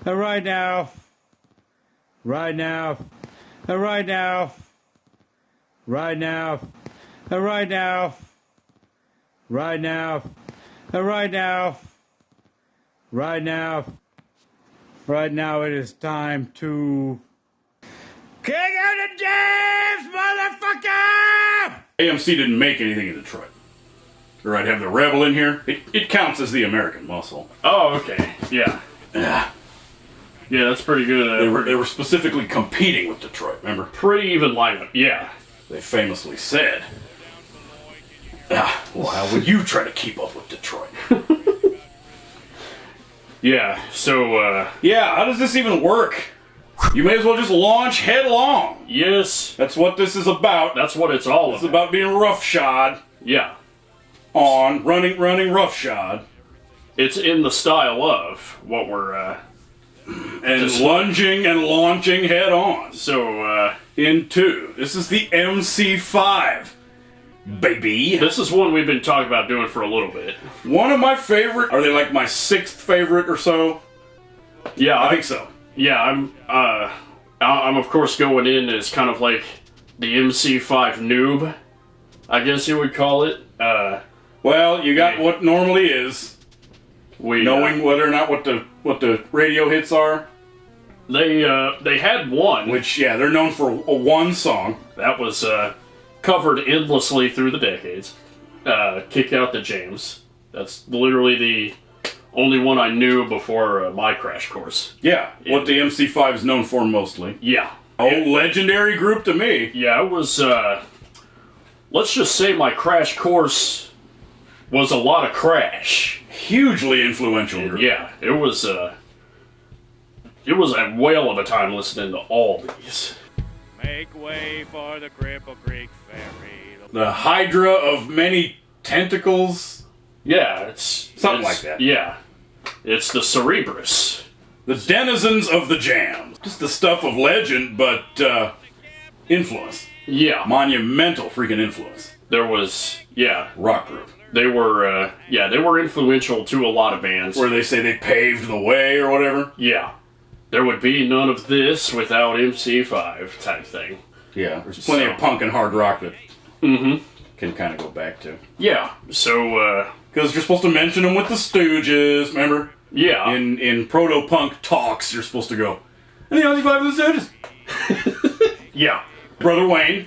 Right now. Right now. Right now. Right now. Right now. Right now. Right now. Right now. Right now it is time to kick out the jams, motherfucker! AMC didn't make anything in Detroit. Or I'd have the Rebel in here. It counts as the American muscle. Oh, okay. Yeah. Yeah. Yeah, that's pretty good. They were specifically competing with Detroit, remember? Pretty even lineup. Yeah. They famously said, well, how would you try to keep up with Detroit? Yeah, so, Yeah, how does this even work? You may as well just launch headlong. yes, That's what this is about. that's what it's all It's about being roughshod Yeah. on, running roughshod. It's in the style of what we're, And lunging and launching head on so, into. This is the MC5, baby. this is one we've been talking about doing for a little bit. One of my favorite. Are they like my sixth favorite or so? Yeah, I think so. Yeah, I'm of course going in as kind of like the MC5 noob, I guess you would call it. Well, you got what normally is. Knowing whether or not what the radio hits are. They had one, Which, yeah, they're known for a one song. that was covered endlessly through the decades. Kick Out the Jams. That's literally the only one I knew before my crash course. Yeah, what the MC5 is known for mostly. Yeah. Legendary group to me. Yeah, it was, let's just say my crash course was a lot of crash. Hugely influential group. Yeah, it was a whale of a time listening to all these. Make way for the Cripple Creek Ferry. The Hydra of many tentacles. Yeah, it's... Something like that. Yeah. It's the Cerebrus. The denizens of the jams. Just the stuff of legend, but influence. Yeah. Monumental freaking influence. There was... Yeah. Rock group. They were, they were influential to a lot of bands. Where they say they paved the way or whatever. Yeah. There would be none of this without MC5 type thing. Yeah, there's plenty of punk and hard rock that can kind of go back to. Yeah, so, Because you're supposed to mention them with the Stooges, remember? yeah. In proto-punk talks, you're supposed to go, and the MC5 and the Stooges. Yeah. Brother Wayne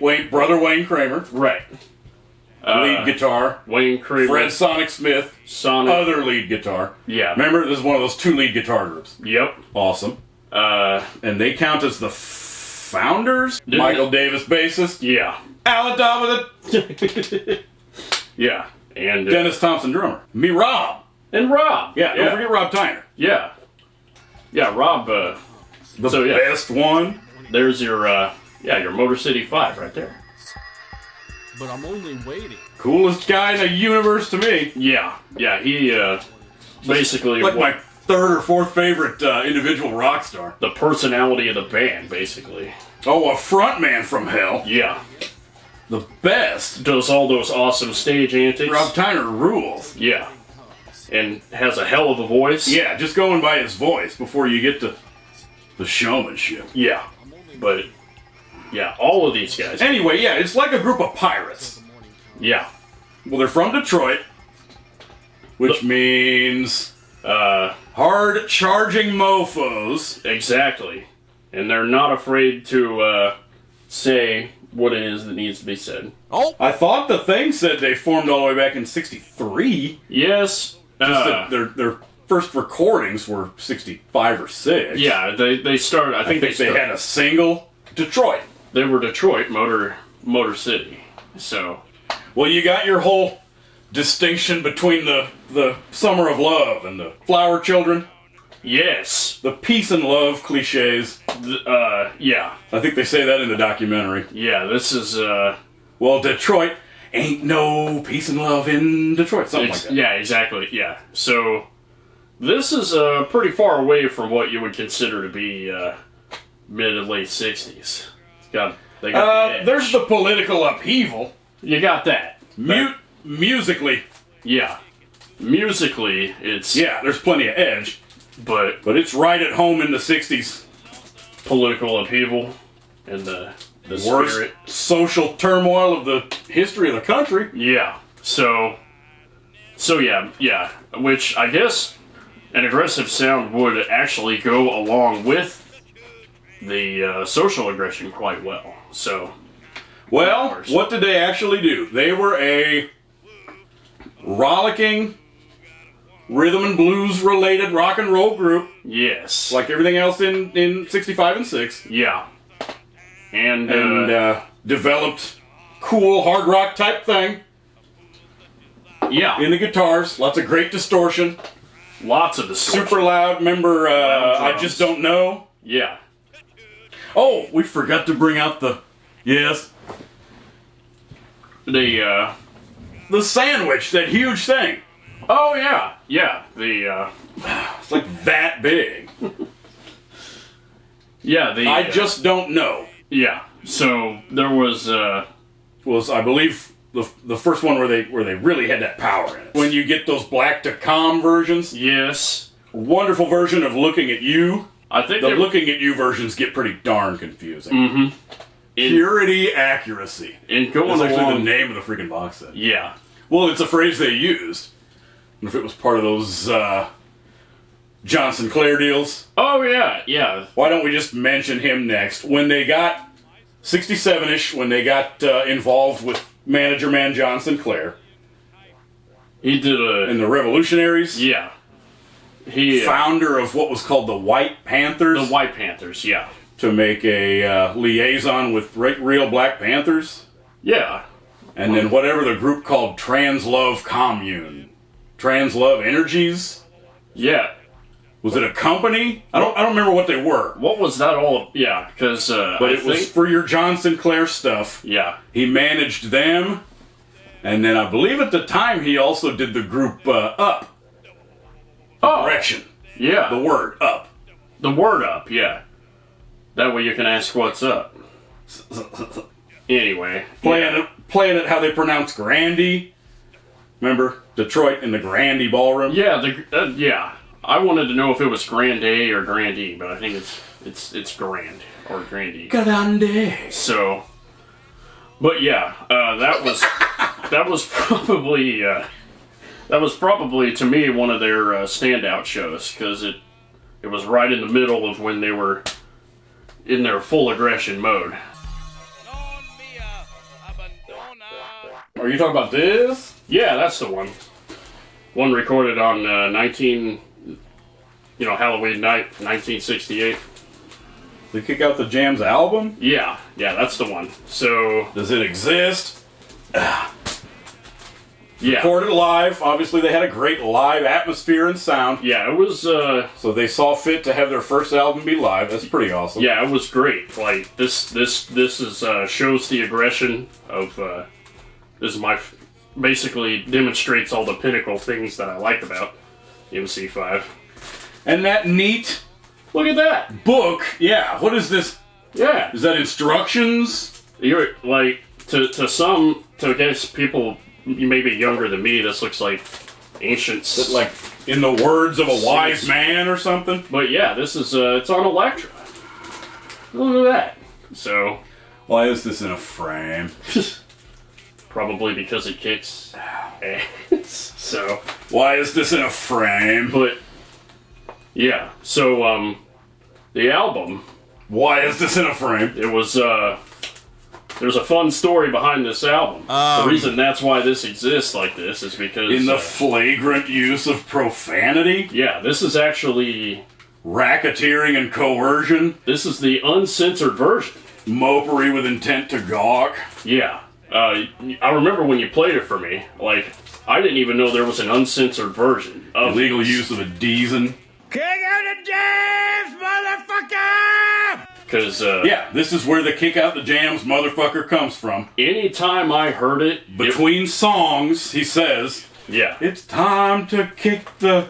Kramer. Right. Lead guitar. Wayne Kramer. Fred Sonic Smith. Sonic. Other lead guitar. Yeah. Remember, this is one of those two lead guitar groups. Yep. Awesome. And they count as the founders. Didn't Michael Davis, bassist. Yeah. Alan Dominant. Yeah. And Dennis Thompson, drummer. Me, Rob. and Rob. Yeah, don't forget Rob Tyner. Yeah. Yeah, Rob, The so, yeah. best one. There's your, your Motor City 5 right there. But I'm only waiting. Coolest guy in the universe to me. Yeah. Yeah, he, basically... Like my third or fourth favorite individual rock star. the personality of the band, basically. Oh, a frontman from hell. Yeah. The best. Does all those awesome stage antics. Rob Tyner rules. Yeah. And has a hell of a voice. Yeah, just going by his voice before you get to the showmanship. Yeah. But, yeah, all of these guys. Anyway, yeah, it's like a group of pirates. Yeah. Well, they're from Detroit, which means hard-charging mofos. Exactly. And they're not afraid to say what it is that needs to be said. Oh! I thought the thing said they formed all the way back in '63. Yes. Just that their first recordings were '65 or '6. Yeah, they started. I think they had a single. Detroit. They were Detroit, Motor City. So. Well, you got your whole distinction between the Summer of Love and the Flower Children. Yes. The peace and love cliches. Yeah. I think they say that in the documentary. Yeah, this is, Well, Detroit ain't no peace and love in Detroit. Something like that. Yeah, exactly, yeah. So, this is, pretty far away from what you would consider to be, mid and late 60s. They got the edge. There's the political upheaval. You got that. Musically. Yeah. Musically, it's... Yeah, there's plenty of edge. But it's right at home in the 60s. Political upheaval and the Worst spirit. social turmoil of the history of the country. Yeah. So yeah. Which I guess an aggressive sound would actually go along with the social aggression quite well. So. Well, what did they actually do? They were a rollicking, rhythm and blues related rock and roll group. Yes. Like everything else in 65 and 6. Yeah. And developed cool hard rock type thing. Yeah. In the guitars. Lots of great distortion. Lots of distortion. Super loud. Remember, Loud I Just Don't Know? Yeah. Oh, we forgot to bring out the... Yes. The sandwich, that huge thing. Oh, yeah. Yeah. It's like that big. Yeah, I Just Don't Know. Yeah. So, there was I believe, the first one where they really had that power in it. When you get those black to calm versions. Yes. Wonderful version of Looking at You. I think the Looking at You versions get pretty darn confusing. Mm-hmm. Purity, accuracy. And going That's actually along... the name of the freaking box set. Yeah. Well, it's a phrase they used. And if it was part of those John Sinclair deals. Oh, yeah, yeah. Why don't we just mention him next? When they got 67-ish, when they got involved with manager man John Sinclair. He did in the Revolutionaries. Yeah. He founder of what was called the White Panthers. The White Panthers, yeah. To make a liaison with real Black Panthers. Yeah. And then whatever the group called Trans Love Commune. Trans Love Energies. Yeah. Was it a company? I don't remember what they were. What was that all? Yeah, because but it was for your John Sinclair stuff. Yeah. He managed them, and then I believe at the time he also did the group Up. Direction. Yeah. The word Up. The word Up. Yeah. That way you can ask what's up. Anyway, playing it how they pronounce Grandy. Remember Detroit in the Grandy Ballroom? Yeah, yeah. I wanted to know if it was Grande or Grandee, but I think it's Grand or Grandee. Grande. So, but yeah, that was probably to me one of their standout shows because it was right in the middle of when they were in their full aggression mode. Are you talking about this? Yeah, that's the one. One recorded on Halloween night, 1968. They kick out the Jams album? Yeah, that's the one. So... Does it exist? Yeah. Recorded live. Obviously, they had a great live atmosphere and sound. Yeah, it was... So they saw fit to have their first album be live. That's pretty awesome. Yeah, it was great. Like, this is shows the aggression of... this is basically demonstrates all the pinnacle things that I like about MC5. And that neat... Look at that! Book, yeah. What is this? Yeah. Is that instructions? You're, like, to I guess people maybe younger than me, this looks like ancient... Like, in the words of a wise man or something? But yeah, this is, it's on Elektra. Look at that. So... Why is this in a frame? Probably because it kicks ass. So... Why is this in a frame? But... Yeah, so, the album... Why is this in a frame? It was, there's a fun story behind this album. The reason that's why this exists like this is because... In the flagrant use of profanity? Yeah, this is actually... Racketeering and coercion? This is the uncensored version. Mopery with intent to gawk? Yeah. I remember when you played it for me, like, I didn't even know there was an uncensored version of illegal use of a Deezen. Kick out the jams, motherfucker! Because, yeah, this is where the kick out the jams motherfucker comes from. Anytime I heard it... Between songs, he says... Yeah. It's time to kick the...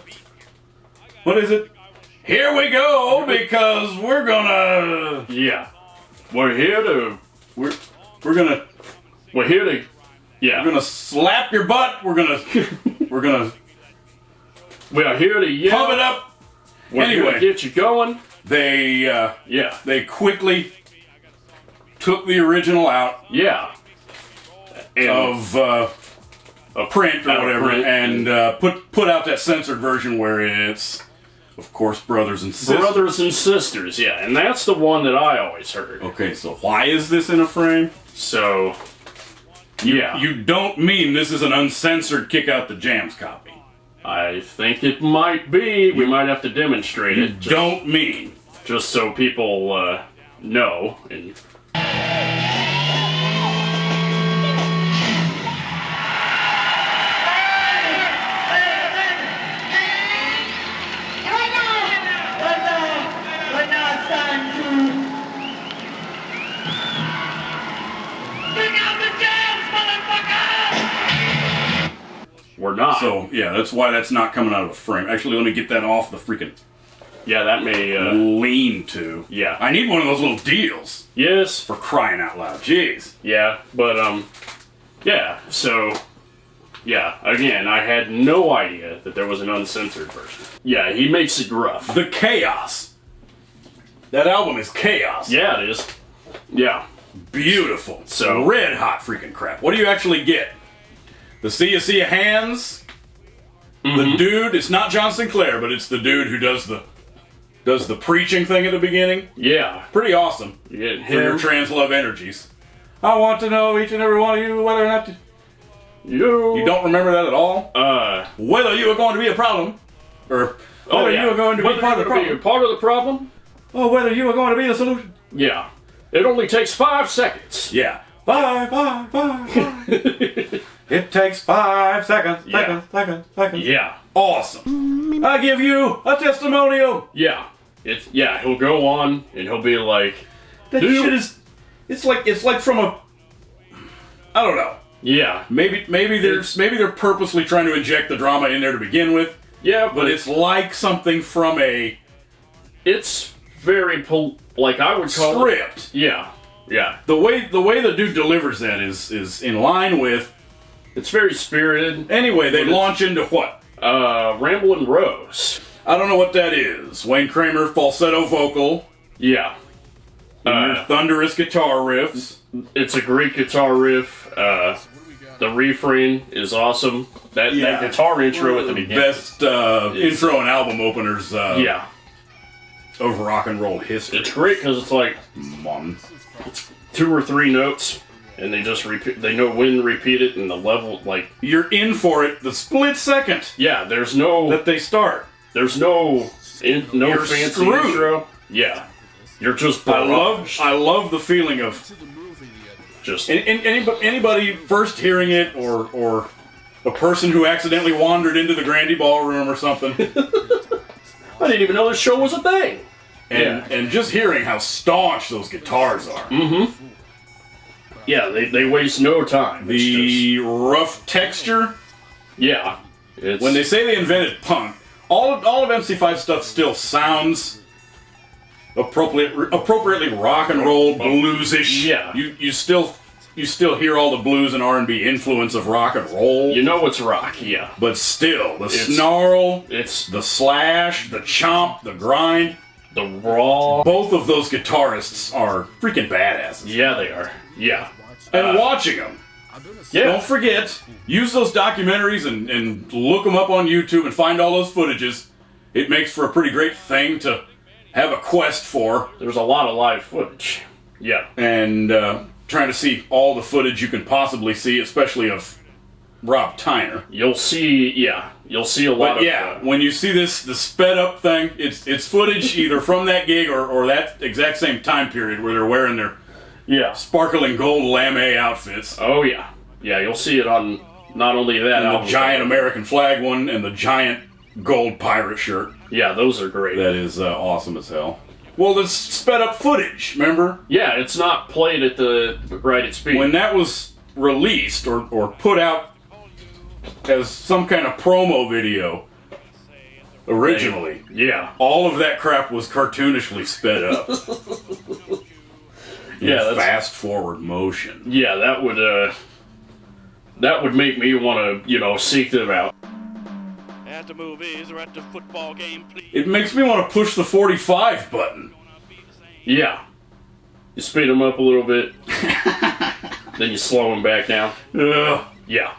What is it? Here we go, because we're gonna... Yeah. We're here to... We're gonna... We're here to... Yeah. We're gonna slap your butt. We're gonna... We are here to yell... Pump it up. We're Anyway. gonna get you going. They quickly took the original out Yeah. And of a print or out of whatever, print. and put out that censored version where it's, of course, brothers and sisters. Brothers and Sisters, yeah, and that's the one that I always heard. Okay, so why is this in a frame? So, yeah. You don't mean this is an uncensored Kick Out the Jams copy. I think it might be. We might have to demonstrate You it. don't mean. Just so people know. And we're not. So, yeah, that's why that's not coming out of a frame. Actually, let me get that off the freaking yeah, that may. lean to. Yeah. I need one of those little deals, Yes. for crying out loud. Jeez. Yeah, but yeah. So, yeah. Again, I had no idea that there was an uncensored version. Yeah, he makes it rough. The Chaos. That album is chaos. Yeah, it is. Yeah. Beautiful. So- red hot freaking crap. What do you actually get? The See Ya Hands. The dude. It's not John Sinclair, but it's the dude who does the preaching thing at the beginning. Yeah. Pretty awesome. You get For your him. trans love energies. I want to know each and every one of you whether or not you don't remember that at all. Whether you are going to be a problem, or whether you are going to be Whether part of the you're gonna problem, be part of the problem? or whether you are going to be the solution. Yeah. It only takes 5 seconds. Yeah. 5. It takes 5 seconds. Yeah. Seconds. Yeah. Awesome. I give you a testimonial. Yeah. Yeah, he'll go on and he'll be like, That Dude. shit is. It's like from a. I don't know. yeah. Maybe they're purposely trying to inject the drama in there to begin with, Yeah, but it's like something from a it's very, like I would call script. it. Yeah. Yeah. The way the dude delivers that is in line with. It's very spirited. Anyway, they launch into what? Ramblin' Rose. I don't know what that is. Wayne Kramer falsetto vocal. Yeah. Your thunderous guitar riffs. It's a great guitar riff. The refrain is awesome. That guitar intro at the beginning. Best intro and album openers Yeah. of rock and roll history. It's great because it's like Mom. 2 or 3 notes, and they just repeat. They know when to repeat it, and the level, like, You're in for it the split second yeah. There's no that they start. no You're fancy screwed. intro. Yeah. You're just I love the feeling of just anybody first hearing it, or a person who accidentally wandered into the Grandy Ballroom or something, I didn't even know this show was a thing. and just hearing how staunch those guitars are. Yeah, they waste no time. It's The rough texture. yeah. It's, When they say they invented punk, all of MC5 stuff still sounds appropriately rock and roll, bluesish. Yeah. You still hear all the blues and R&B influence of rock and roll, you know it's rock. Yeah. but still the snarl, It's the slash, the chomp, the grind. the raw. Both of those guitarists are freaking badasses. Yeah, they are. Yeah. And watching them, Yeah. don't forget, use those documentaries and look them up on YouTube and find all those footages. It makes for a pretty great thing to have a quest for, There's a lot of live footage. Yeah. and trying to see all the footage you can possibly see, especially of Rob Tyner. You'll see a lot But of yeah, when you see the sped up thing, it's footage either from that gig or that exact same time period where they're wearing their yeah. sparkling gold lame outfits. Oh yeah. Yeah, you'll see it on not only that And the album, giant but- American flag one and the giant gold pirate shirt. Yeah, those are great. That is awesome as hell. Well, the sped up footage, remember? Yeah, it's not played at the right at speed. When that was released or put out as some kind of promo video originally, yeah. all of that crap was cartoonishly sped up. Yeah, that's- fast forward motion. Yeah, that would make me want to, seek them out. At the movies or at the football game, please. It makes me want to push the 45 button. Yeah. You speed them up a little bit. Then you slow them back down. Yeah.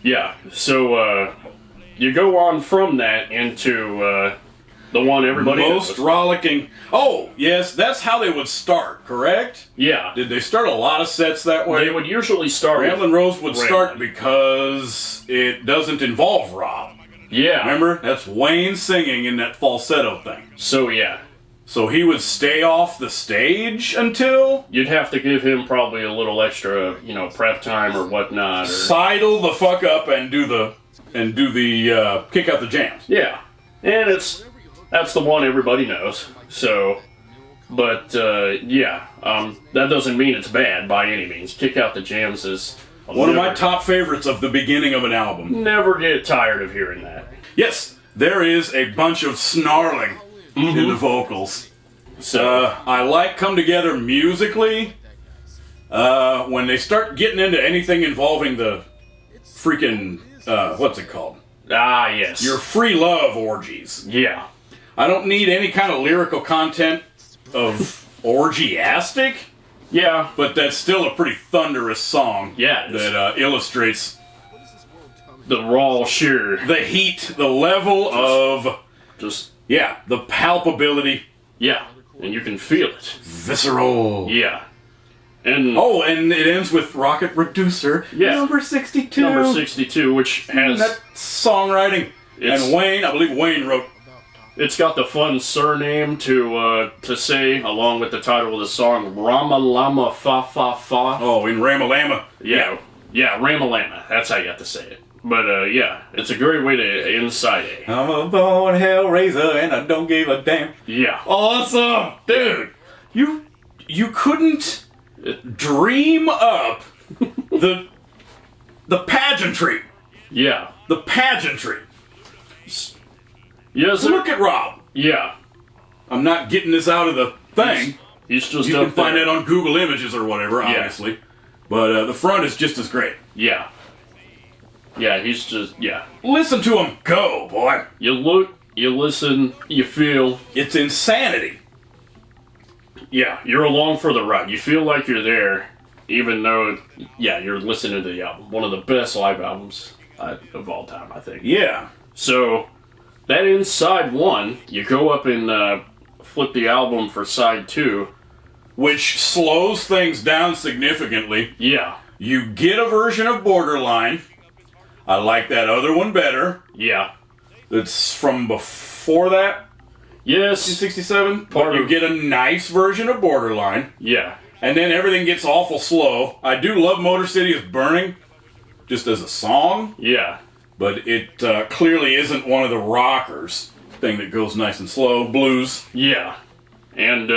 Yeah. So, you go on from that into, the one everybody Most knows. rollicking. Oh, yes, that's how they would start, correct? Yeah. Did they start a lot of sets that way? They would usually start with Ramblin' Rose would start Ramblin'. because it doesn't involve Rob. Yeah. Remember? That's Wayne singing in that falsetto thing. So, yeah. So he would stay off the stage until... You'd have to give him probably a little extra, prep time or whatnot. Or, sidle the fuck up and do the kick out the jams. yeah. And that's the one everybody knows. So, but, that doesn't mean it's bad by any means. Kick Out the Jams is... One of my top favorites of the beginning of an album. Never get tired of hearing that. Yes, there is a bunch of snarling in the vocals. So, I like Come Together musically. When they start getting into anything involving the freaking, what's it called? yes. Your free love orgies. Yeah. I don't need any kind of lyrical content of orgiastic, Yeah. but that's still a pretty thunderous song. Yeah, it's- That illustrates The raw sheer. the heat, the level of, Just, the palpability, yeah. And you can feel it. visceral. Yeah. And Oh, and it ends with Rocket Reducer, Yeah. number 62. number 62, which has... That songwriting. It's- And Wayne, I believe Wayne wrote... It's got the fun surname to say, along with the title of the song, Rama Lama Fa Fa Fa. Oh, in Ramalama. Yeah, Ramalama. That's how you have to say it. But, it's a great way to incite a. I'm a born hellraiser and I don't give a damn. Yeah. Awesome! Dude, you couldn't dream up the pageantry. Yeah. The pageantry. Yes, sir. Look at Rob. Yeah. I'm not getting this out of the thing. He's just You up can find there. that on Google Images or whatever, obviously. But the front is just as great. Yeah. Yeah, he's just, yeah. Listen to him go, boy. You look, you listen, you feel. It's insanity. Yeah, you're along for the ride. You feel like you're there, even though, you're listening to the album. One of the best live albums of all time, I think. Yeah. So, that is side one. You go up and flip the album for side two. Which slows things down significantly. Yeah. You get a version of Borderline. I like that other one better. Yeah. It's from before that, Yes. 67. But you get a nice version of Borderline. Yeah. And then everything gets awful slow. I do love Motor City is Burning, just as a song. Yeah. But it clearly isn't one of the rockers. Thing that goes nice and slow. Blues. Yeah. And,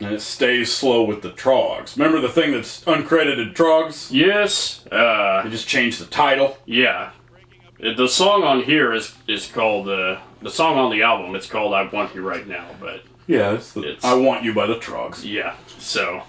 And it stays slow with the Trogs. Remember the thing that's uncredited Trogs? yes. They just changed the title. Yeah. The song on here is called, the song on the album, it's called I Want You Right Now, but, Yeah, it's I Want You by the Trogs. yeah. So,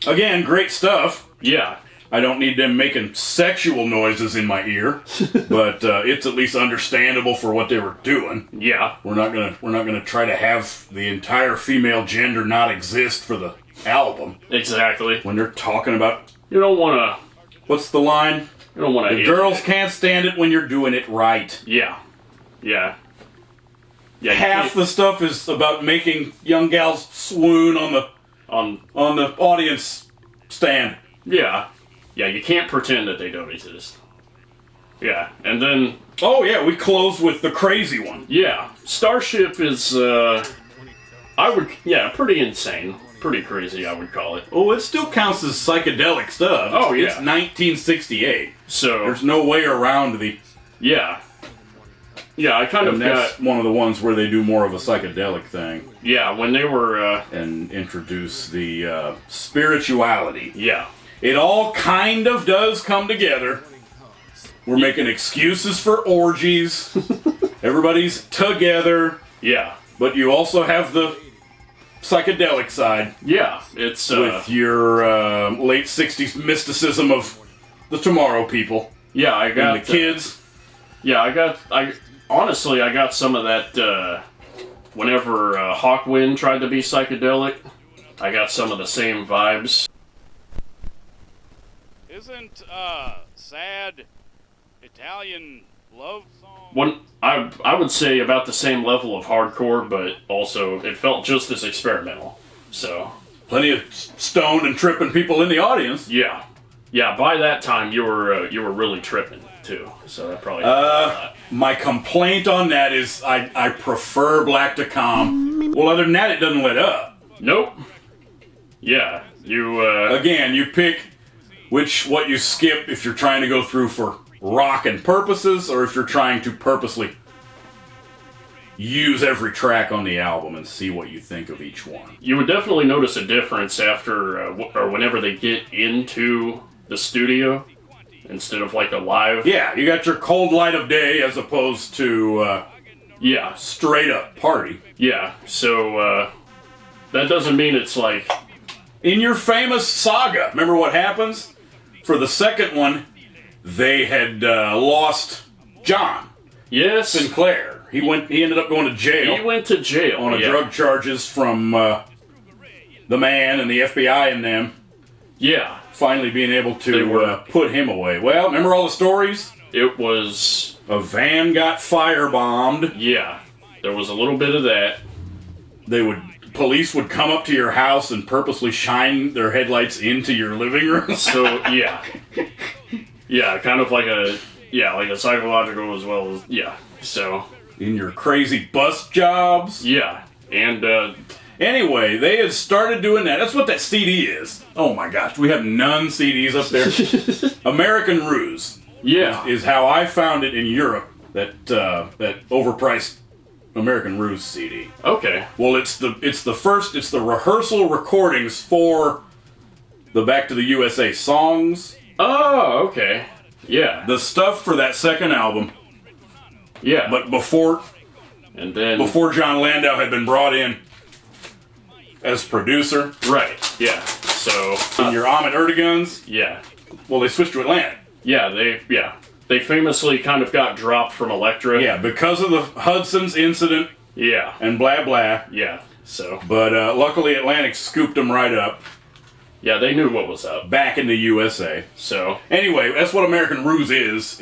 Again, great stuff. yeah. I don't need them making sexual noises in my ear, but it's at least understandable for what they were doing. Yeah. We're not gonna try to have the entire female gender not exist for the album Exactly. when they're talking about You don't want what's the line? to... The girls can't stand it when you're doing it right. Yeah. Yeah. Yeah. you Half can't- the stuff is about making young gals swoon on the audience stand. Yeah. Yeah, you can't pretend that they don't exist. Yeah. And then, Oh yeah, we close with the crazy one. yeah. Starship is, pretty insane. Pretty crazy, I would call it. Oh, it still counts as psychedelic stuff. Oh, yeah. It's 1968. So, There's no way around the... yeah. Yeah, I kind of And that's got... one of the ones where they do more of a psychedelic thing Yeah, when they were, and introduce the spirituality. yeah. It all kind of does come together. We're making excuses for orgies. Everybody's together, Yeah. but you also have the psychedelic side Yeah, it's, with your late 60s mysticism of the Tomorrow People yeah, I got... and the kids. Yeah, I honestly got some of that whenever Hawkwind tried to be psychedelic. I got some of the same vibes. Isn't sad Italian love song? One, I would say about the same level of hardcore, but also it felt just as experimental. So Plenty of stoned and tripping people in the audience. yeah. By that time you were really tripping too. So that probably. My complaint on that is I prefer Black to Calm. Well, other than that, it doesn't let up. Nope. Yeah, you. Again, you pick what you skip if you're trying to go through for rockin' purposes, or if you're trying to purposely use every track on the album and see what you think of each one. You would definitely notice a difference after, or whenever they get into the studio, instead of like a live. Yeah, you got your cold light of day as opposed to Yeah, straight up party. yeah. So that doesn't mean it's like. In your famous saga, remember what happens? For the second one, they had lost John Yes, Sinclair. He ended up going to jail. he went to jail on drug charges from the man and the FBI and them Yeah, finally being able They to were. put him away. Well, remember all the stories? it was. A van got firebombed. Yeah, there was a little bit of that. Police would come up to your house and purposely shine their headlights into your living room. So yeah, kind of like a psychological as well as So In your crazy bus jobs. yeah, and Anyway, they had started doing that. That's what that CD is. Oh my gosh, we have none CDs up there. American Ruse yeah, is how I found it in Europe. That overpriced American Ruse CD. okay, Well, it's the rehearsal recordings for the Back to the USA songs. oh okay, yeah, The stuff for that second album, yeah, but before and then John Landau had been brought in as producer. right, yeah, so In your Ahmet Erdogan's, yeah, well, they switched to Atlantic. They famously kind of got dropped from Elektra. Yeah, because of the Hudson's incident yeah, and blah blah. yeah. So But luckily, Atlantic scooped them right up yeah, they knew what was up. back in the USA. So Anyway, that's what American Ruse is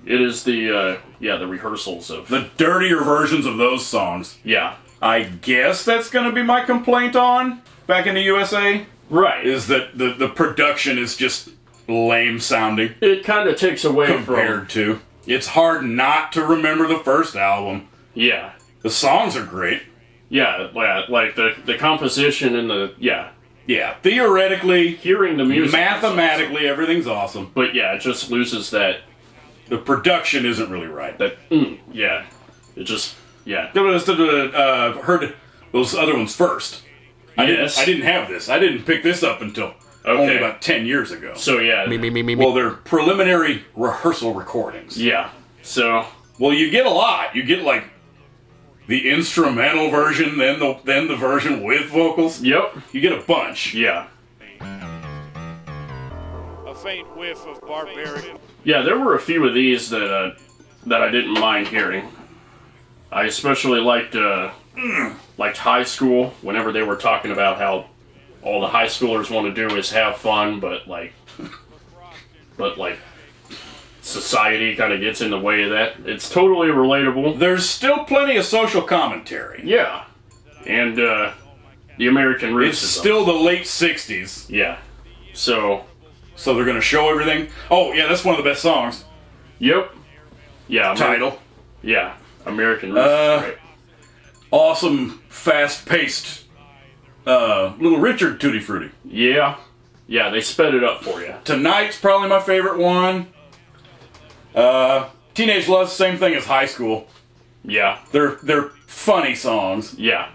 it is the rehearsals of the dirtier versions of those songs. yeah, I guess that's going to be my complaint on Back in the USA, right. is that the production is just lame sounding It kind of takes away from compared to. It's hard not to remember the first album. yeah. The songs are great. Yeah, like the composition and Yeah, theoretically, hearing the music, mathematically, everything's awesome. but yeah, it just loses that The production isn't really right. yeah, it just yeah, Heard those other ones first. yes. I didn't have this. I didn't pick this up until only about 10 years ago. So yeah, Well, they're preliminary rehearsal recordings. yeah. So Well, you get a lot. You get like the instrumental version, then the version with vocals. yep, You get a bunch. yeah, A faint whiff of barbaric. yeah. There were a few of these that I didn't mind hearing. I especially liked high school whenever they were talking about how all the high schoolers want to do is have fun, but like society kind of gets in the way of that. It's totally relatable. There's still plenty of social commentary. Yeah, and the American Roots. It's still the late 60s, yeah. So so they're going to show everything. Oh, yeah, that's one of the best songs. yep, yeah. Title. Yeah, American Roots. Is great. Awesome, fast-paced Little Richard Tutti Frutti. Yeah, they sped it up for you. Tonight's probably my favorite one. Teenage Love's same thing as High School. Yeah, They're funny songs. yeah,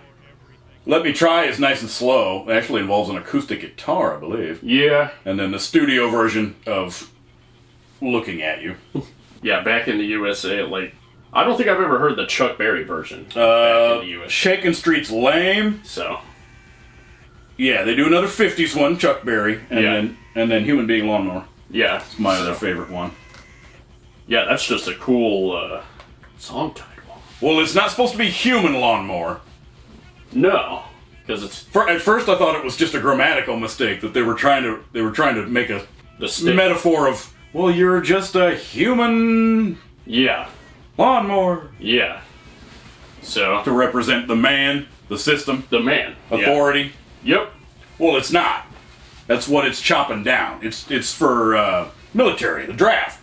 Let Me Try is nice and slow. It actually involves an acoustic guitar, I believe. yeah. And then the studio version of Looking at You. Yeah, Back in the USA, like, I don't think I've ever heard the Chuck Berry version. Back in the USA. Shakin' Street's lame. So, Yeah, they do another 50s one, Chuck Berry, and Yeah. then Human Being Lawnmower. yeah. My other favorite one. Yeah, that's just a cool song title. Well, it's not supposed to be human lawnmower. No, because it's At first, I thought it was just a grammatical mistake that they were trying to make a the stick. metaphor of, well, you're just a human Yeah, lawnmower yeah. So to represent the man, the system, the man, authority. Yeah. Yep. Well, it's not. That's what it's chopping down. It's for military, the draft.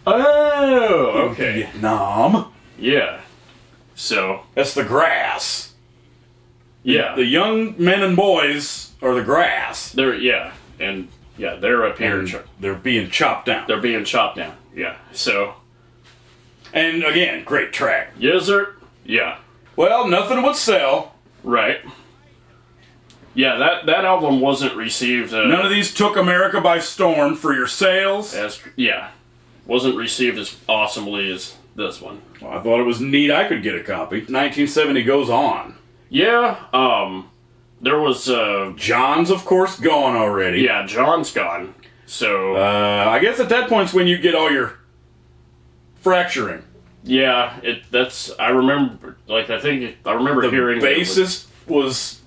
Oh, okay. Vietnam. Yeah. So That's the grass. yeah, The young men and boys are the grass. they're they're up here. And they're being chopped down. They're being chopped down. Yeah. So And again, great track. yes, sir. Yeah. Well, nothing would sell. Right. Yeah, that album wasn't received. None of these took America by storm for your sales. Wasn't received as awesomely as this one. Well, I thought it was neat I could get a copy. 1970 goes on. Yeah. There was John's, of course, gone already. yeah, John's gone. So I guess at that point's when you get all your fracturing. yeah, I remember The hearing that it was- bassist was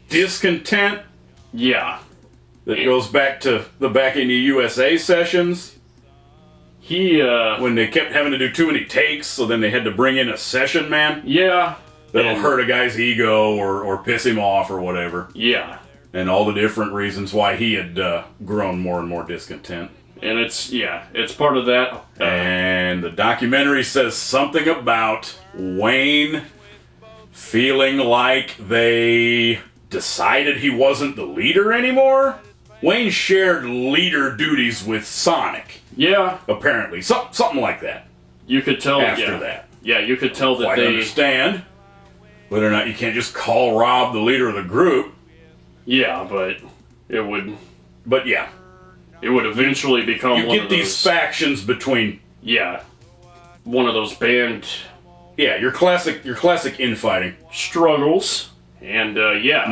discontent. yeah. That goes back to the Back in the USA sessions He when they kept having to do too many takes, so then they had to bring in a session man. yeah. That'll and- hurt a guy's ego or piss him off or whatever. Yeah. And all the different reasons why he had grown more and more discontent. And it's part of that. And the documentary says something about Wayne feeling like they decided he wasn't the leader anymore. Wayne shared leader duties with Sonic, Yeah, apparently. Something like that. you could tell After that. Yeah, you could tell that I they understand whether or not you can't just call Rob the leader of the group. yeah, but it would But yeah, eventually become you one get of these those factions between, one of those band your classic infighting. struggles. And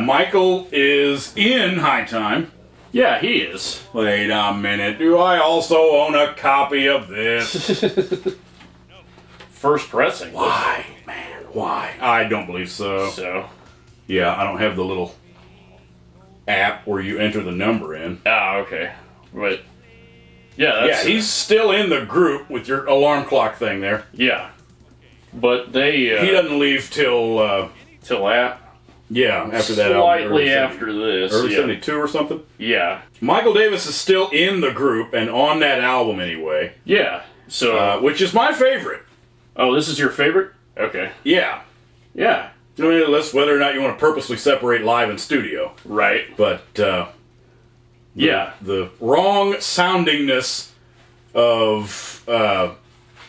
Michael is in High Time. yeah, he is. Wait a minute. Do I also own a copy of this? First pressing. Why, man? Why? I don't believe so. So Yeah, I don't have the little app where you enter the number in. okay, but yeah, that's, Yeah, he's still in the group with your alarm clock thing there. yeah. But they He doesn't leave till till after after that album. slightly early after this. early yeah. 72 or something. Yeah, Michael Davis is still in the group and on that album anyway, yeah. So which is my favorite. oh, this is your favorite? Okay. Yeah. Yeah. I mean, unless whether or not you want to purposely separate live and studio. Right. But Yeah. the wrong soundingness of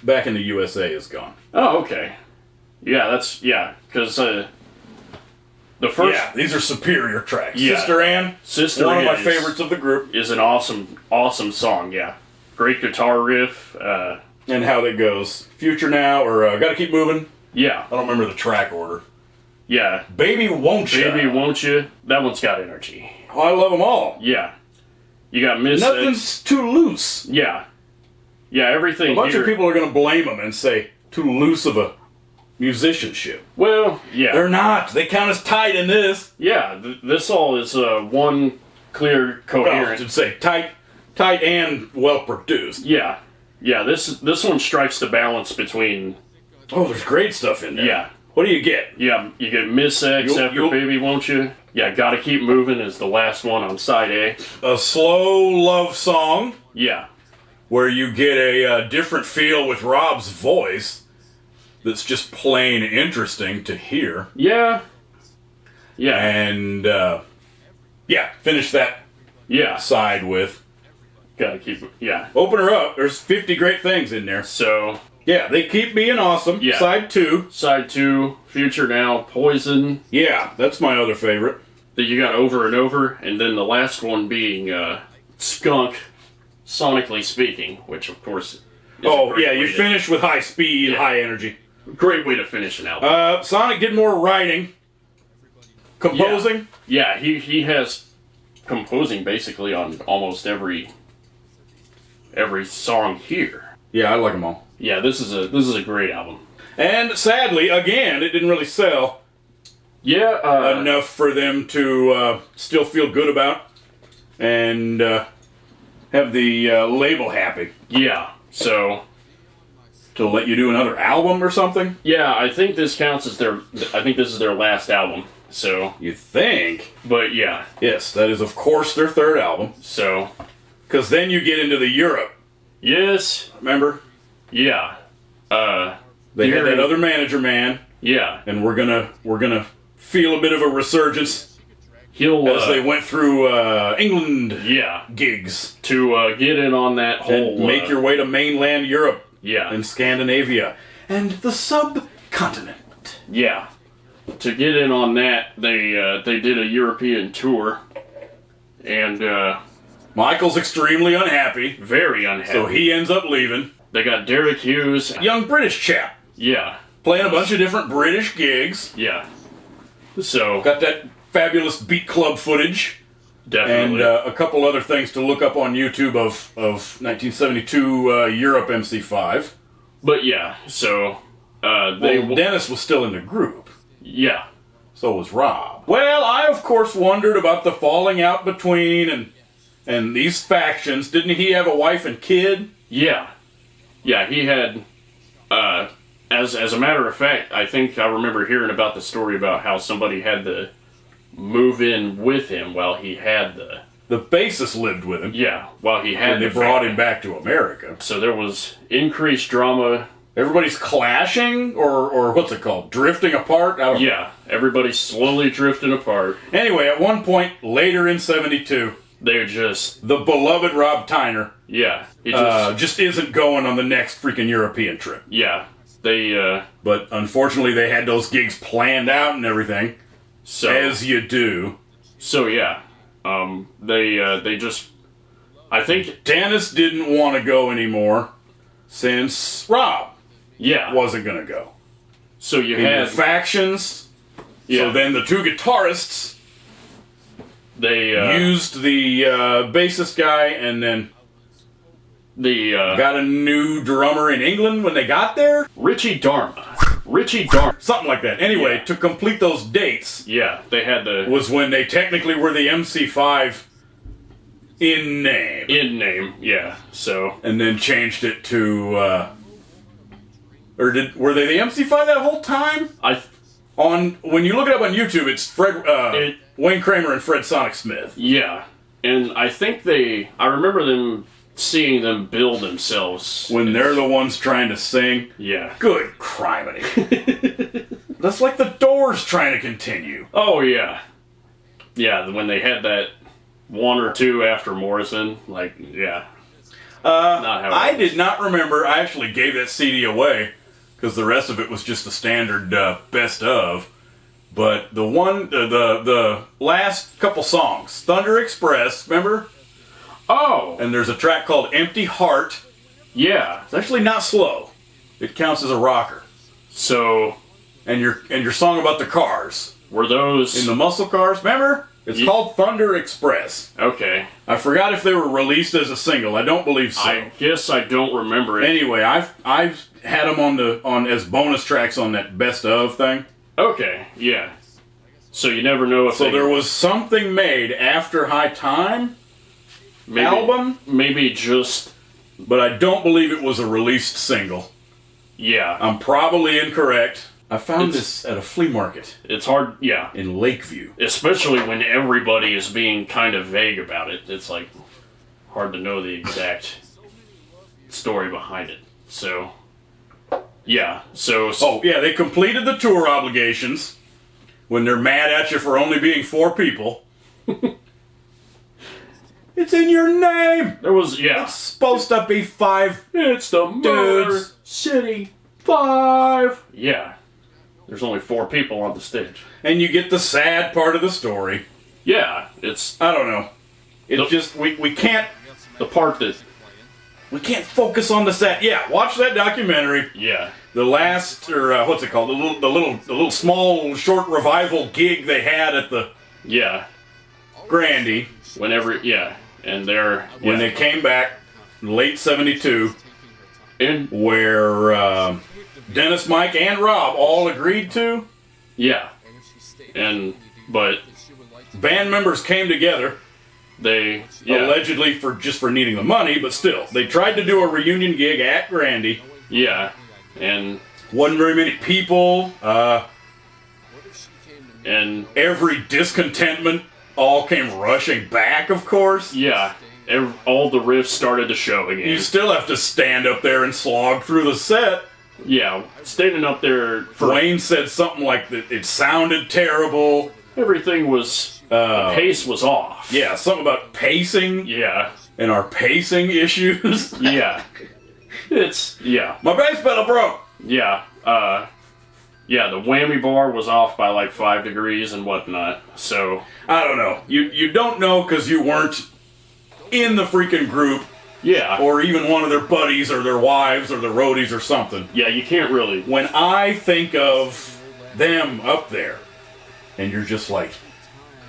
Back in the USA is gone. Oh, okay. Yeah, because the first Yeah, these are superior tracks. Yeah. Sister Ann, Sister one Ann of my is- favorites of the group. is an awesome song. Yeah, great guitar riff. And how that goes. Future Now, or Gotta Keep Moving. Yeah, I don't remember the track order. yeah. Baby Won't Ya. Baby, won't you? That one's got energy. Oh, I love them all. Yeah, you got Miss. Nothing's too loose. Yeah, everything. A bunch here, of people are going to blame them and say, too loose of a musicianship. Well, yeah, They're not. They count as tight in this. yeah. This all is one clear, Well, coherent. to say tight and well produced. Yeah. This one strikes the balance between. Oh, there's great stuff in there. Yeah. What do you get? Yeah, you get Miss X after Baby Won't You? Yeah, Gotta Keep Moving is the last one on side A. A slow love song Yeah. where you get a different feel with Rob's voice that's just plain interesting to hear. Yeah. Yeah. And, finish that Yeah. side with. Gotta keep. Yeah. Open her up. There's 50 great things in there. So, Yeah, They Keep Being Awesome. Yeah. Side 2. side 2, Future Now, Poison. Yeah, that's my other favorite. That you got Over and Over. And then the last one being Skunk, sonically speaking, which of course. Is a great you way to- finish with high speed, Yeah. high energy. Great way to finish an album. Sonic did more writing, composing. Yeah, he has composing basically on almost every song here. Yeah, I like them all. Yeah, this is a great album. And sadly, again, it didn't really sell Yeah, enough for them to still feel good about and have the label happy yeah. So to let you do another album or something. yeah, I think this counts as their. I think this is their last album. So, You think? but yeah, Yes, that is of course their third album. so Because then you get into the Europe. yes, Remember? yeah, They had Here- that other manager man, yeah. and we're gonna feel a bit of a resurgence He'll as they went through England yeah, gigs to get in on that whole and make your way to mainland Europe yeah, and Scandinavia and the subcontinent. yeah. To get in on that, they did a European tour, and Michael's extremely unhappy, very unhappy. so he ends up leaving. They got Derek Hughes. Young British chap Yeah, playing a bunch of different British gigs. yeah. So Got that fabulous Beat Club footage. And definitely, a couple other things to look up on YouTube of 1972 Europe MC5. but yeah. So they Dennis was still in the group. yeah, So was Rob. Well, I of course wondered about the falling out between and these factions. Didn't he have a wife and kid? yeah. He had. As a matter of fact, I think I remember hearing about the story about how somebody had to move in with him while he had The bassist lived with him. while he had And they the brought family. him back to America. So there was increased drama. Everybody's clashing, or what's it called? Drifting apart? I don't know. Yeah, everybody's slowly drifting apart. Anyway, at one point later in 72, They're just the beloved Rob Tyner he just just isn't going on the next freaking European trip. they But unfortunately, they had those gigs planned out and everything, so as you do. they just I think Dennis didn't want to go anymore since Rob yeah. wasn't going to go. So you In the had factions. yeah So then the two guitarists they used the bassist guy and then the got a new drummer in England when they got there. Richie Dharma. Something like that. Anyway, Yeah. to complete those dates Yeah, they had the was when they technically were the MC5 in name. in name. Yeah, so And then changed it to, were they the MC5 that whole time? When you look it up on YouTube, it's Wayne Kramer and Fred Sonic Smith. yeah, and I think I remember them seeing them bill themselves When they're the ones trying to sing. yeah. Good criminy. That's like the Doors trying to continue. Oh yeah, when they had that one or two after Morrison, like yeah. Not how it I was. did not remember. I actually gave that CD away because the rest of it was just the standard best of. But the one, the last couple songs, Thunder Express, remember? Oh And there's a track called Empty Heart. yeah. It's actually not slow. It counts as a rocker. So And your song about the cars were those in the muscle cars, remember? It's called Thunder Express. okay? I forgot if they were released as a single. I don't believe so. I guess I don't remember it. Anyway, I've had them on as bonus tracks on that best of thing. Okay, yeah. So you never know if So they, there was something made after High Time maybe, album, maybe just but I don't believe it was a released single. yeah. I'm probably incorrect. I found It's- this at a flea market It's hard, yeah. in Lakeview. Especially when everybody is being kind of vague about it. It's like hard to know the exact story behind it. So yeah. So Oh, yeah, they completed the tour obligations when they're mad at you for only being 4 people. It's in your name! there was It's supposed to be 5 It's the Motor dudes. City 5. Yeah. There's only 4 people on the stage. And you get the sad part of the story. Yeah, it's I don't know. It's Nope. just, we can't the part that focus on the sad. Yeah, watch that documentary. yeah. The last, or what's it called? The little small short revival gig they had at the Yeah. Grandy Whenever yeah. And they're when yeah. they came back, late '72. And where Dennis, Mike, and Rob all agreed to. yeah, but Band members came together, they allegedly for needing the money, but still, they tried to do a reunion gig at Grandy. Yeah, and wasn't very many people. And every discontentment all came rushing back, of course. Yeah, all the riffs started to show again. You still have to stand up there and slog through the set. Yeah, standing up there. Wayne said something like that it sounded terrible. Everything was. The pace was off. Yeah, something about pacing. Yeah. And our pacing issues. Yeah. Yeah. My bass pedal broke. Yeah. Yeah, the whammy bar was off by like 5 degrees and whatnot, so... I don't know. You don't know because you weren't in the freaking group. Yeah. Or even one of their buddies or their wives or their roadies or something. Yeah, you can't really... When I think of them up there, and you're just like,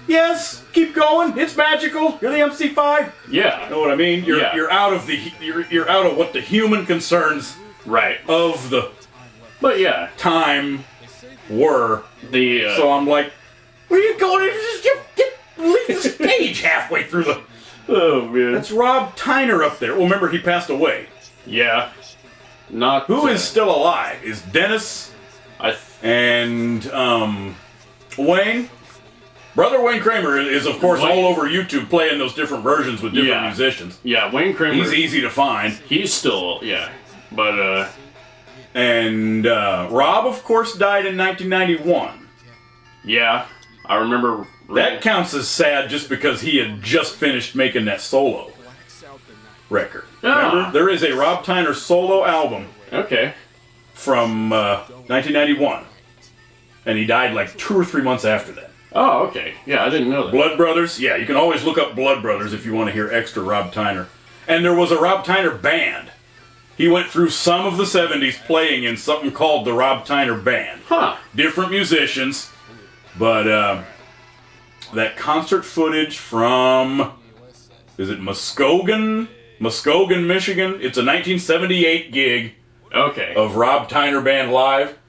yes, keep going, it's magical, you're the MC5. Yeah. You know what I mean? You're out of you're out of what the human concerns of the time were. So I'm like, where are you going? Just leave the stage halfway through the... Oh, man. That's Rob Tyner up there. Well, remember, he passed away. Yeah. Who is still alive? Is Dennis and Wayne? Brother Wayne Kramer is, of course, all over YouTube playing those different versions with different musicians. Yeah, Wayne Kramer. He's easy to find. He's still, but, And Rob, of course, died in 1991. Yeah, I remember... That counts as sad just because he had just finished making that solo record. Remember? There is a Rob Tyner solo album. Okay. From 1991. And he died like 2 or 3 months after that. Oh, okay. Yeah, I didn't know that. Blood Brothers? Yeah, you can always look up Blood Brothers if you want to hear extra Rob Tyner. And there was a Rob Tyner band. He went through some of the 70s playing in something called the Rob Tyner Band. Huh. Different musicians, but that concert footage from, is it Muskegon, Michigan? It's a 1978 gig of Rob Tyner Band live.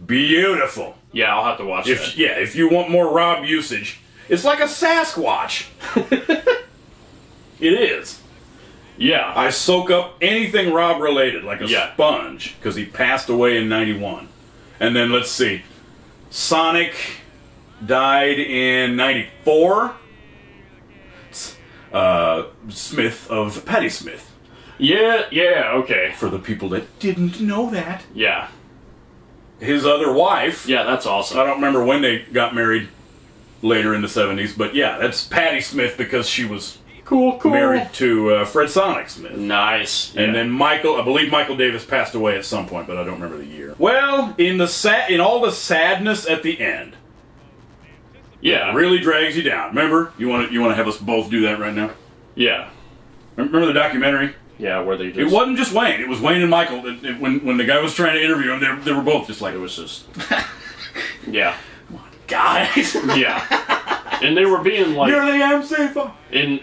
Beautiful. Yeah, I'll have to watch that. Yeah, if you want more Rob usage. It's like a Sasquatch. It is. Yeah. I soak up anything Rob related like a sponge because he passed away in 91. And then let's see. Sonic died in 94. Smith of Patti Smith. Yeah, okay. For the people that didn't know that. Yeah. His other wife. Yeah, that's awesome. I don't remember when they got married later in the 70s, but yeah, that's Patti Smith because she was married to Fred Sonic Smith. Nice. And then I believe Michael Davis passed away at some point, but I don't remember the year. Well, in all the sadness at the end. Yeah. It really drags you down. Remember? You want to have us both do that right now? Yeah. Remember the documentary? Yeah, where they just... It wasn't just Wayne. It was Wayne and Michael. When the guy was trying to interview him, they were both just like... It was just... Yeah. Come on, guys. Yeah. And they were being like... You're the MC5. And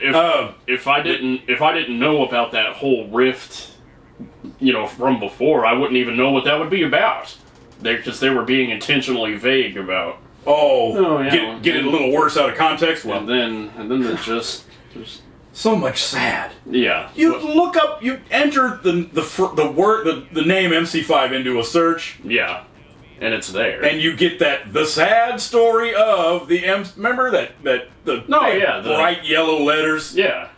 if I didn't know about that whole rift, from before, I wouldn't even know what that would be about. They were being intentionally vague about... Oh yeah. Get it a little worse out of context. Well, and then it's just so much sad. Yeah. You enter the name MC5 into a search. Yeah. And it's there. And you get the sad story of the remember the bright yellow letters. Yeah.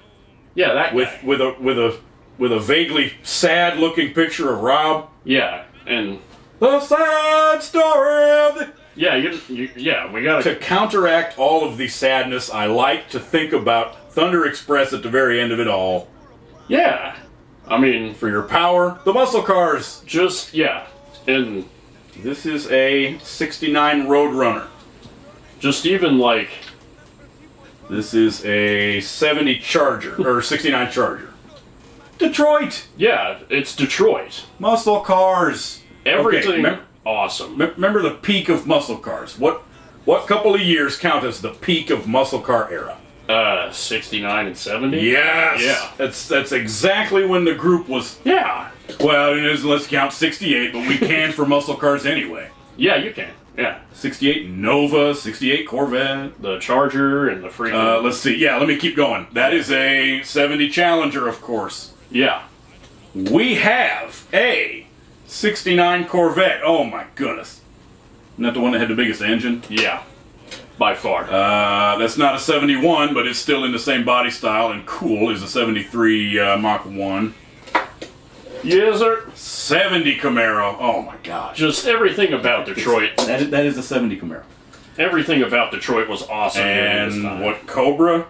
Yeah, that guy. with a vaguely sad looking picture of Rob. Yeah. And the sad story of the... Yeah, we gotta... To counteract all of the sadness, I like to think about Thunder Express at the very end of it all. Yeah. I mean... For your power, the muscle cars. And... This is a 69 Roadrunner. Just even like... This is a 70 Charger, or 69 Charger. Detroit! Yeah, it's Detroit. Muscle cars. Everything... Awesome. Remember the peak of muscle cars. What couple of years count as the peak of muscle car era? 69 and 70? Yes! Yeah. That's exactly when the group was Well, it is, let's count 68, but we can for muscle cars anyway. Yeah, you can. Yeah. 68 Nova, 68 Corvette. The Charger and the freaking... Let's see. Yeah, let me keep going. That is a 70 Challenger, of course. Yeah. We have a 69 Corvette. Oh my goodness. Isn't that the one that had the biggest engine? Yeah. By far. That's not a 71, but it's still in the same body style and cool as a 73 Mach 1. Yes, sir. 70 Camaro. Oh my gosh. Just everything about Detroit. That is a 70 Camaro. Everything about Detroit was awesome. during this And time. what Cobra?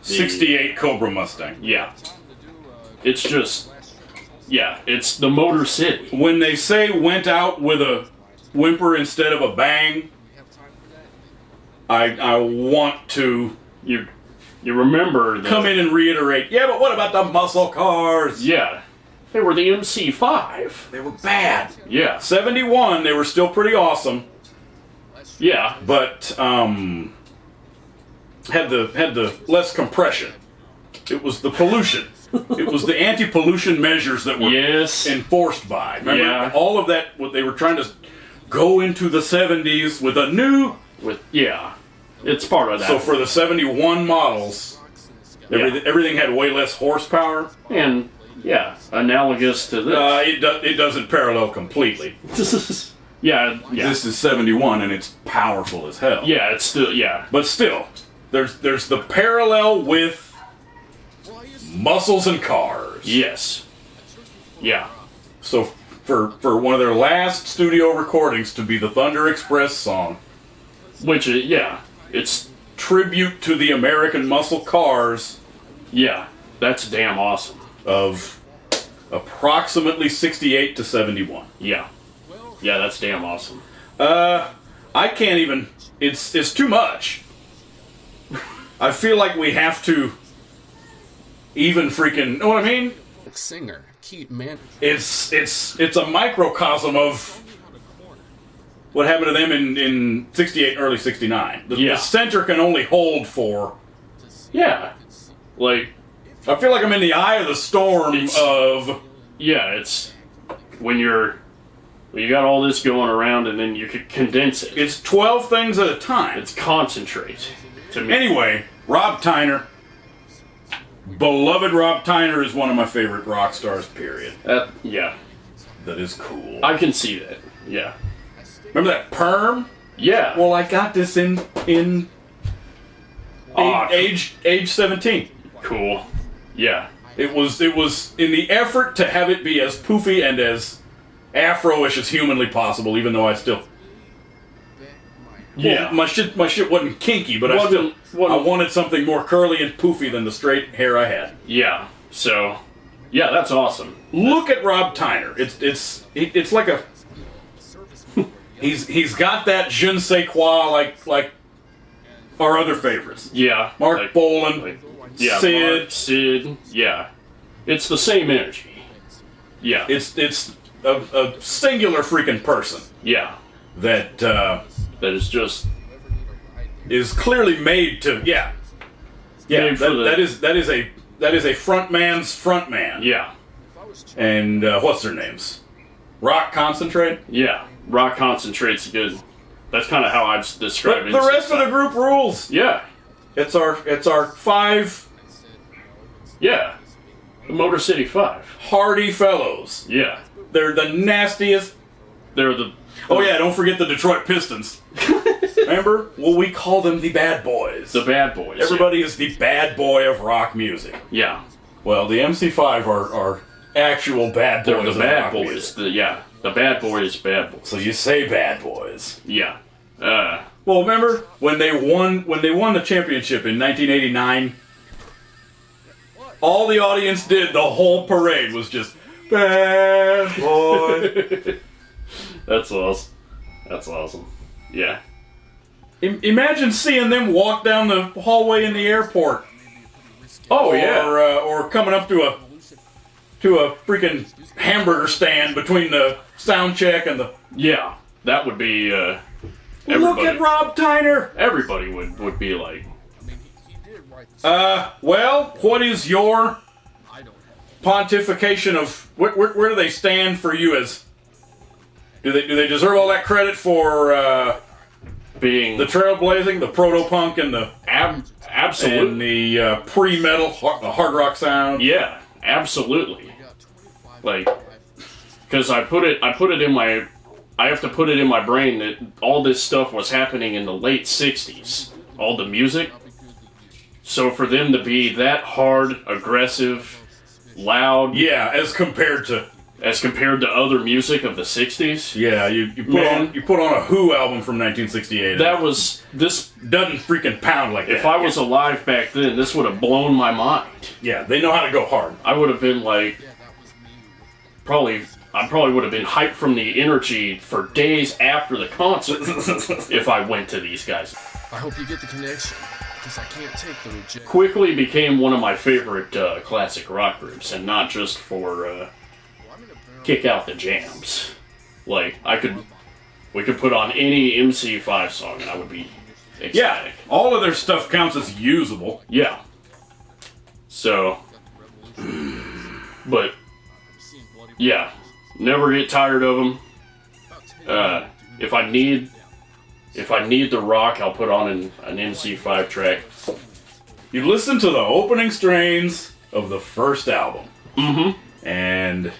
68 Cobra Mustang. Yeah. It's just... Yeah, it's the Motor City. When they say went out with a whimper instead of a bang, I want to You remember that... come in and reiterate, yeah, but what about the muscle cars? Yeah. They were the MC5. They were bad. Yeah. 71, they were still pretty awesome, Yeah. but had the less compression. It was the pollution. It was the anti-pollution measures that were Yes. enforced by. Remember, Yeah. all of that, what they were trying to go into the 70s with a new... Yeah. It's part of that. So for the 71 models, everything had way less horsepower. And, yeah, analogous to this. It doesn't parallel completely. yeah. This is 71 and it's powerful as hell. Yeah, it's still, yeah. But still, there's the parallel with muscles and cars. Yes. Yeah. So for one of their last studio recordings to be the Thunder Express song, Which, yeah, it's, tribute to the American muscle cars yeah, that's damn awesome. of approximately 68 to 71. Yeah. Yeah, that's damn awesome. I can't even. It's too much. I feel like we have to even freaking. Know what I mean? Singer, Keith Man. It's a microcosm of what happened to them in 68, early 69. The center can only hold for. Yeah. Like, I feel like I'm in the eye of the storm of. yeah, it's when you got all this going around and then you could condense it. It's 12 things at a time. It's concentrate to me. Anyway, Rob Tyner. Beloved Rob Tyner is one of my favorite rock stars, period. Yeah. That is cool. I can see that. Yeah. Remember that perm? Yeah. Well, I got this in age 17. Cool. Yeah. It was in the effort to have it be as poofy and as afro-ish as humanly possible, even though I still... Yeah. Well, my shit wasn't kinky, but I wanted something more curly and poofy than the straight hair I had. Yeah. So, yeah, that's awesome. Look at Rob Tyner. It's like a... He's got that je ne sais quoi like our other favorites. Yeah. Mark Bolan, yeah, Sid. Mark, Sid. Yeah. It's the same energy. Yeah. It's a singular freaking person Yeah. that That is just... is clearly made to Made for that is a front man's front man. Yeah. And what's their names? Rock Concentrate. Yeah. Rock concentrate's good. That's kind of how I'd describe But it. the rest of the group rules. Yeah. It's our 5 Yeah. The Motor City 5. hardy fellows. Yeah. They're the nastiest. They're the... Oh yeah, don't forget the Detroit Pistons. Remember? Well, we call them the bad boys. The bad boys. Everybody is the bad boy of rock music. Yeah. Well, the MC5 are actual bad boys. They're the of bad rock boys. music. The bad boys, bad boys. So you say bad boys. Yeah. Well, remember when they won the championship in 1989? All the audience did, the whole parade was just bad boy. That's awesome. That's awesome. Yeah. Imagine seeing them walk down the hallway in the airport. Oh yeah. Or coming up to a freaking hamburger stand between the sound check and the. Yeah. That would be. Look Everybody, at Rob Tyner. everybody would be like. Well, what is your pontification of where do they stand for you as? Do they deserve all that credit for being the trailblazing, the proto-punk, and the absolutely and the pre-metal hard rock sound? Yeah, absolutely. Like, because I have to put it in my brain that all this stuff was happening in the late 60s. All the music. So for them to be that hard, aggressive, loud. Yeah, as compared to other music of the 60s. Yeah, you put on a Who album from 1968. This doesn't freaking pound like that. If I was alive back then, this would have blown my mind. Yeah, they know how to go hard. I would have been like, I probably would have been hyped from the energy for days after the concert if I went to these guys. I hope you get the connection, because I can't take the rejection. Quickly became one of my favorite classic rock groups, and not just for kick out the jams. Like, we could put on any MC5 song and I would be ecstatic. Yeah, all of their stuff counts as usable. Yeah. So, but, yeah, never get tired of them. If I need the rock, I'll put on an MC5 track. You listen to the opening strains of the first album. Mm-hmm. And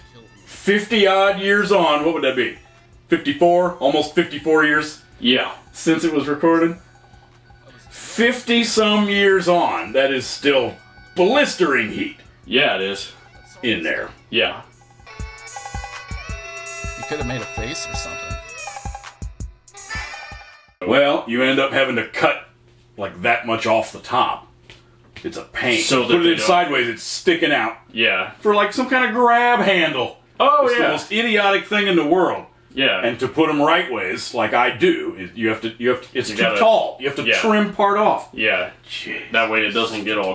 50-odd years on, what would that be? 54? Almost 54 years? Yeah. Since it was recorded? 50-some years on, that is still blistering heat. Yeah, it is. In there. Yeah. You could have made a face or something. Well, you end up having to cut like that much off the top. It's a pain. So that put it they in don't- sideways, it's sticking out. Yeah. For like some kind of grab handle. Oh, It's the yeah. most idiotic thing in the world. Yeah. And to put them right ways, like I do, it's You too gotta- tall. You have to yeah. trim part off. Yeah. Jeez. That way it doesn't get all